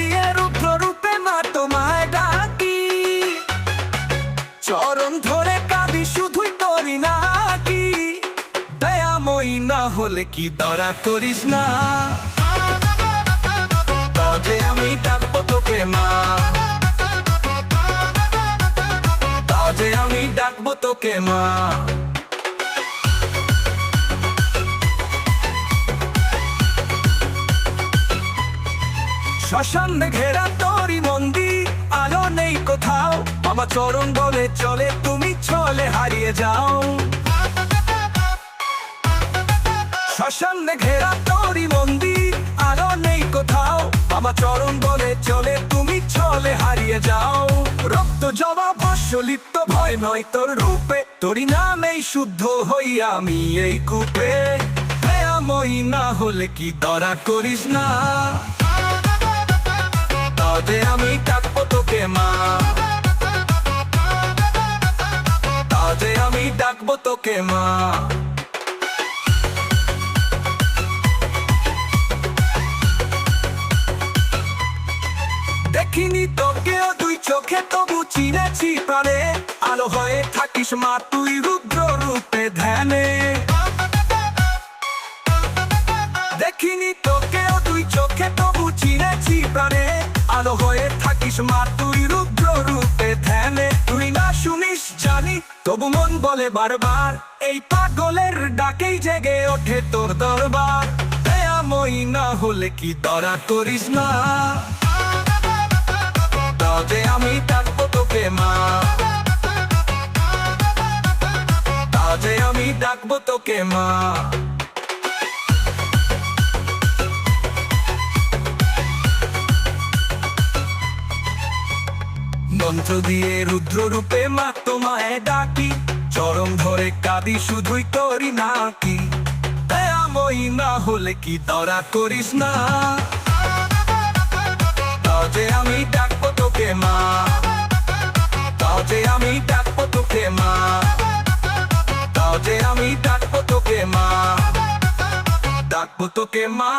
দিয়ে রুদ্র রূপে মা তোমায় ডাকি, চরণ ধরে কাঁদি শুধুই করি নাকি, দয়াময়ী না হলে কি দয়া করিস না, তবে আমি ডাকবো তোকে মা, তবে আমি ডাকবো তোকে মা। শ্মশানে ঘেরা তোরই মন্দির, আলো নেই কোথাও, আমার চরণ বলে চলে তুমি চলে হারিয়ে যাও। শ্মশানে ঘেরা তোরই মন্দির, আলো নেই কোথাও, আমার চরণ বলে চলে তুমি চলে হারিয়ে যাও। রক্ত জবা ভস্মলিপ্ত ভয় নয় তোর রূপে, তোরই নামেই শুদ্ধ হই আমি এই কূপে, দয়াময়ী না হলে কি দয়া করিস না, তবে আমি ডাকবো তোকে মা, তবে আমি ডাকবো তোকে মা। দেখিনি তোকেও দুই চোখে তবু চিনেছি প্রাণে, আলো হয়ে থাকিস মা তুই রুদ্র রূপে ধ্যানে। দেখিনি তোকেও দুই চোখে তবু চিনেছি প্রাণে, আলো হয়ে থাকিস মা তুই রুদ্র রূপে ধ্যানে। তুই না শুনিস জানি তবু মন বলে বারবার, এই পাগলের ডাকেই জেগে ওঠে তোর দরবার, দয়াময়ী না হলে কি দয়া করিস না, তবে আমি ডাকবো তোকে মা, তবে আমি ডাকবো তোকে মা। মন্ত্র দিয়ে রুদ্র রূপে মা তোমায় ডাকি, চরণ ধরে কাঁদি শুধুই করি নাকি, দয়াময়ী না হলে কি দয়া করিস না, তবে আমি ডাকবো তোকে মা, তবে আমি ডাকবো তোকে মা, তবে আমি ডাকবো তোকে মা, ডাকবো তোকে মা।